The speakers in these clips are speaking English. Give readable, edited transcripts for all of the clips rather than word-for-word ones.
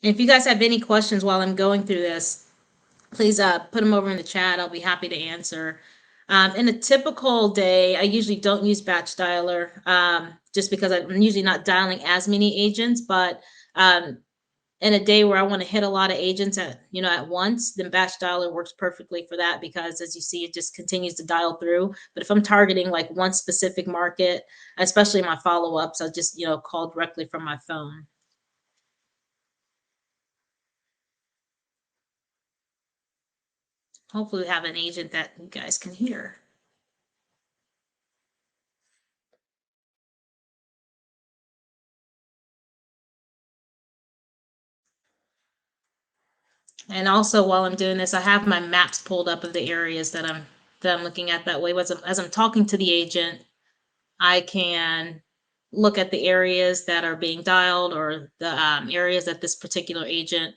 And if you guys have any questions while I'm going through this, please put them over in the chat. I'll be happy to answer. In a typical day, I usually don't use batch dialer just because I'm usually not dialing as many agents. But in a day where I want to hit a lot of agents at once, then batch dialer works perfectly for that because as you see, it just continues to dial through. But if I'm targeting like one specific market, especially my follow-ups, I'll just call directly from my phone. Hopefully we have an agent that you guys can hear. And also while I'm doing this, I have my maps pulled up of the areas that I'm looking at. That way, as I'm talking to the agent, I can look at the areas that are being dialed or the areas that this particular agent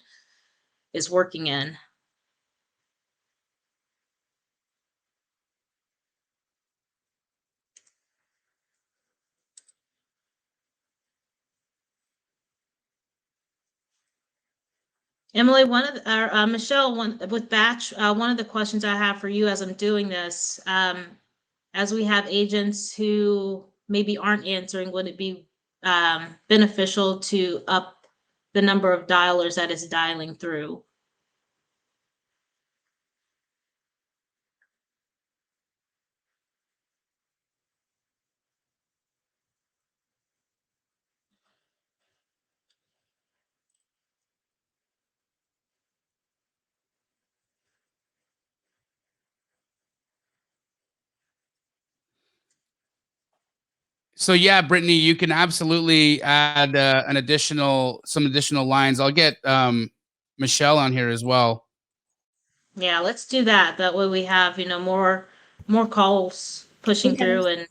is working in. Emily, Michelle, with batch, one of the questions I have for you as I'm doing this, as we have agents who maybe aren't answering, would it be beneficial to up the number of dialers that is dialing through? So yeah, Brittany, you can absolutely add some additional lines. I'll get Michelle on here as well. Yeah, let's do that. That way we have, more calls pushing through and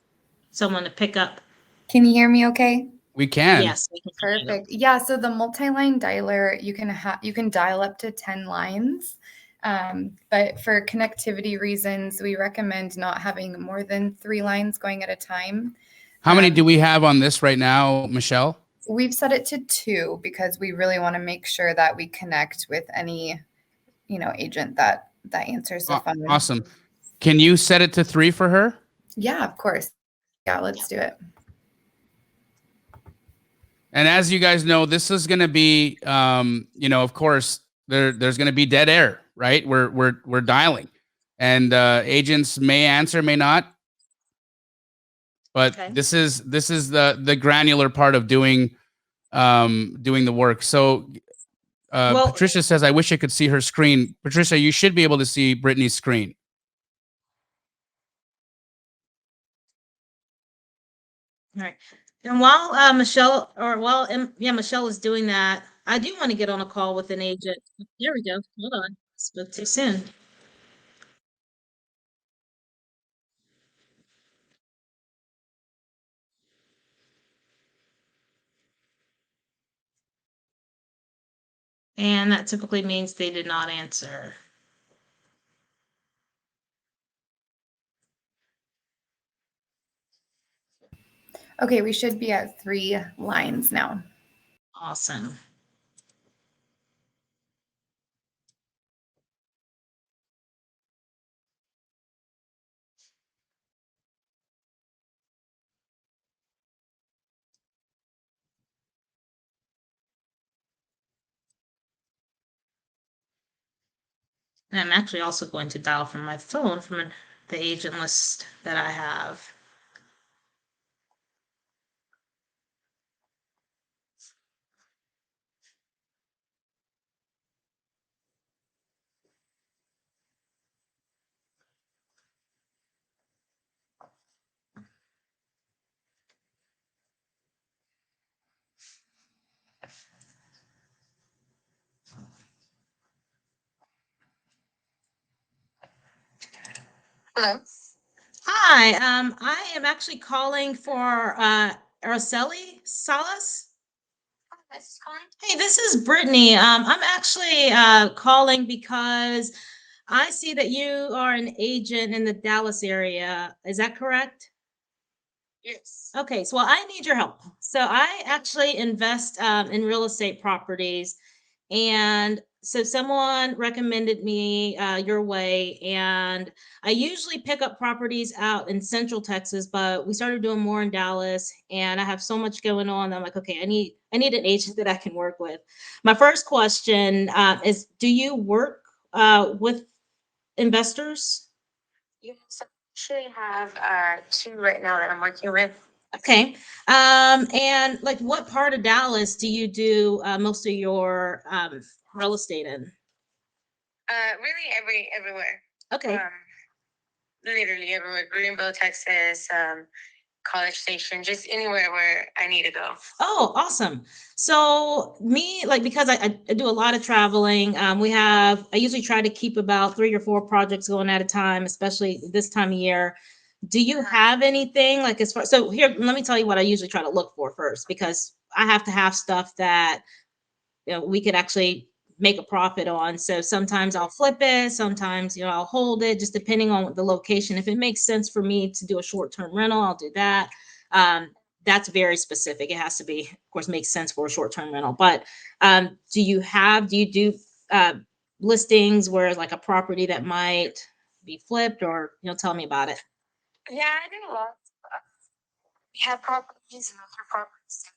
someone to pick up. Can you hear me okay? We can. Yes, we can. Perfect. Yeah, so the multi-line dialer, you can dial up to 10 lines. But for connectivity reasons, we recommend not having more than 3 lines going at a time. How many do we have on this right now, Michelle? We've set it to 2 because we really want to make sure that we connect with any, agent that answers the phone. Awesome. Can you set it to 3 for her? Yeah, of course. Yeah, let's do it. And as you guys know, this is going to be, of course, there's going to be dead air, right? We're dialing, and agents may answer, may not. But okay. This is the granular part of doing the work. So Patricia says, "I wish I could see her screen." Patricia, you should be able to see Brittany's screen. All right. And while Michelle is doing that, I do want to get on a call with an agent. There we go. Hold on. Spoke too soon. And that typically means they did not answer. Okay, we should be at 3 lines now. Awesome. And I'm actually also going to dial from my phone from the agent list that I have. Hello. Hi, I am actually calling for Araceli Salas. Hey, this is Brittany. I'm actually calling because I see that you are an agent in the Dallas area. Is that correct? Yes. Okay, so I need your help. So I actually invest in real estate properties, And so someone recommended me your way, and I usually pick up properties out in Central Texas, but we started doing more in Dallas, and I have so much going on. That I'm like, okay, I need an agent that I can work with. My first question is, do you work with investors? Yes, I actually have two right now that I'm working with. Okay. And like, what part of Dallas do you do most of your real estate in? Really everywhere. Okay. Literally everywhere. Greenville, Texas, College Station, just anywhere where I need to go. Oh, awesome. So me, like, because I do a lot of traveling, I usually try to keep about 3 or 4 projects going at a time, especially this time of year. Do you have anything like as far, so here, let me tell you what I usually try to look for first, because I have to have stuff that, we could actually make a profit on. So sometimes I'll flip it, sometimes, I'll hold it, just depending on the location. If it makes sense for me to do a short-term rental, I'll do that. That's very specific. It has to be, of course, makes sense for a short-term rental. But do you do listings where like a property that might be flipped, or, tell me about it. Yeah, I do a lot. We have properties and other properties.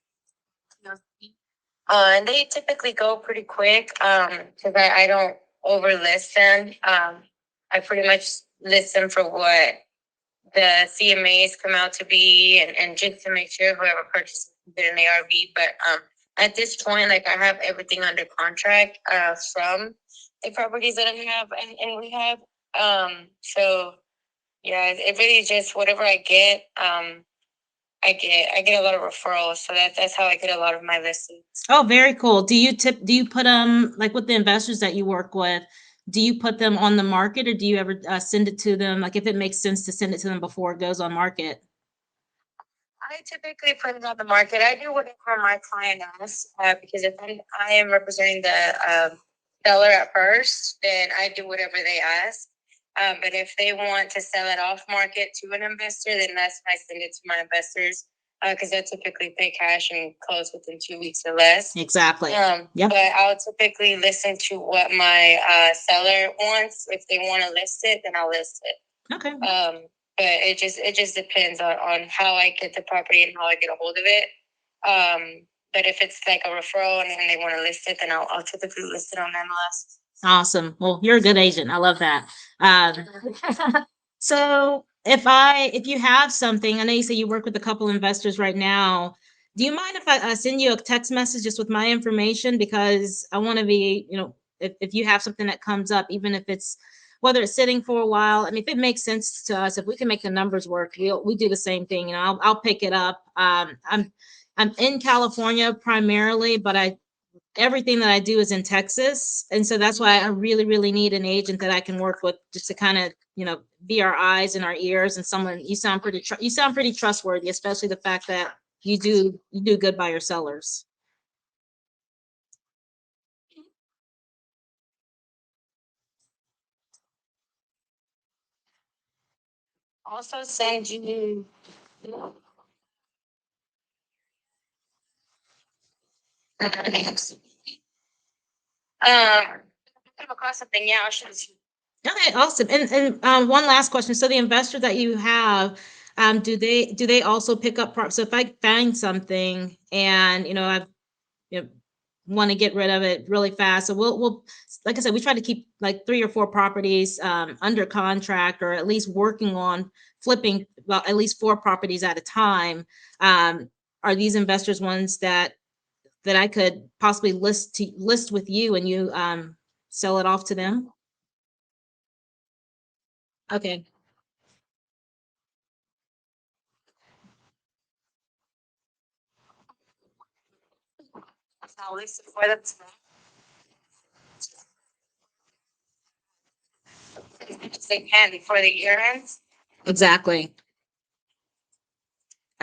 And they typically go pretty quick because I don't overlist them. I pretty much list them for what the CMAs come out to be, and just to make sure whoever purchases it in ARV. But at this point, like, I have everything under contract from the properties that I have and we have. So yeah, it really just whatever I get. I get a lot of referrals, so that's how I get a lot of my listings. Oh, very cool. Do you put them, like with the investors that you work with, do you put them on the market, or do you ever send it to them? Like, if it makes sense to send it to them before it goes on market? I typically put it on the market. I do whatever my client asks because if I am representing the seller at first, then I do whatever they ask. But if they want to sell it off market to an investor, then that's when I send it to my investors because they typically pay cash and close within 2 weeks or less. Exactly. Yep. But I'll typically listen to what my seller wants. If they want to list it, then I'll list it. Okay. But it just depends on how I get the property and how I get a hold of it. But if it's like a referral and they want to list it, then I'll typically list it on MLS. Awesome. Well, you're a good agent. I love that. So if you have something, I know you say you work with a couple investors right now. Do you mind if I send you a text message just with my information? Because I want to be, if you have something that comes up, even if it's, whether it's sitting for a while, I mean, if it makes sense to us, if we can make the numbers work, we do the same thing. I'll pick it up. I'm in California primarily, but everything that I do is in Texas. And so that's why I really, really need an agent that I can work with, just to kind of, be our eyes and our ears, and someone, you sound pretty trustworthy, especially the fact that you do good by your sellers. Also send you come across something, yeah, I'll show it to you. Okay, awesome. And one last question. So the investor that you have, do they also pick up so if I find something and I've want to get rid of it really fast, so we'll like I said, we try to keep like 3 or 4 properties under contract, or at least working on flipping, well, at least 4 properties at a time. Are these investors ones that I could possibly list with you, and you sell it off to them? Okay. I'll list it for them as they can before the year ends. Exactly.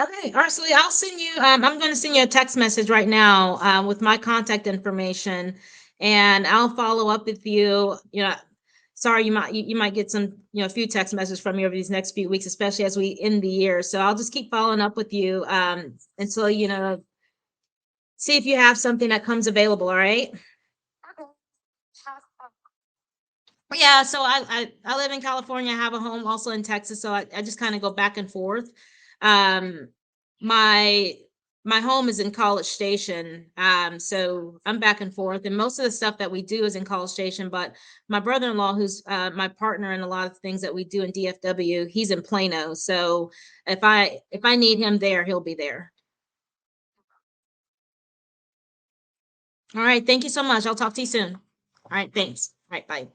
Okay, Arcely, I'll send you, I'm going to send you a text message right now with my contact information, and I'll follow up with you. Sorry, you might get some, a few text messages from me over these next few weeks, especially as we end the year. So I'll just keep following up with you until, see if you have something that comes available. All right. Yeah, so I live in California. I have a home also in Texas, so I just kind of go back and forth. Um, my my home is in College Station, so I'm back and forth, and most of the stuff that we do is in College Station. But my brother-in-law, who's my partner in a lot of things that we do in DFW, he's in Plano. So if I need him there, he'll be there. All right, thank you so much. I'll talk to you soon. All right, thanks. All right, bye.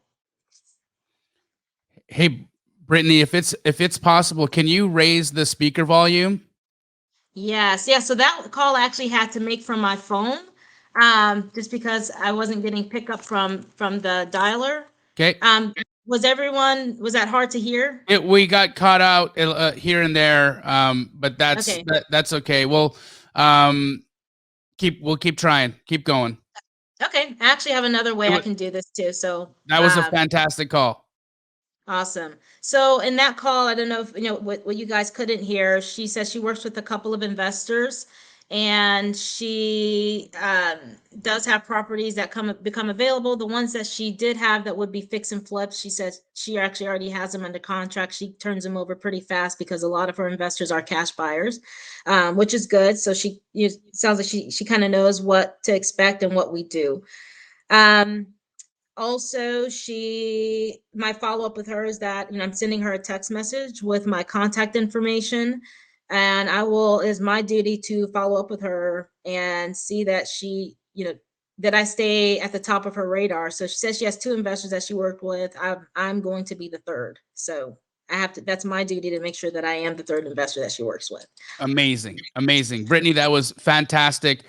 Hey, Brittany, if it's possible, can you raise the speaker volume? Yes, yeah. So that call I actually had to make from my phone, just because I wasn't getting pickup from the dialer. Okay. Was that hard to hear? We got caught out here and there, but that's Okay. that's okay. We'll keep trying, keep going. Okay. I actually have another way I can do this too. So That was a fantastic call. awesome. So in that call, I don't know if you know what you guys couldn't hear. She says she works with a couple of investors, and she does have properties that become available. The ones that she did have that would be fix and flips, she says she actually already has them under contract. She turns them over pretty fast because a lot of her investors are cash buyers, which is good. So sounds like she kind of knows what to expect and what we do. Also, my follow-up with her is that, I'm sending her a text message with my contact information, and is my duty to follow up with her and see that that I stay at the top of her radar. So she says she has 2 investors that she worked with. I'm going to be the third. So that's my duty to make sure that I am the third investor that she works with. Amazing. Brittany, that was fantastic.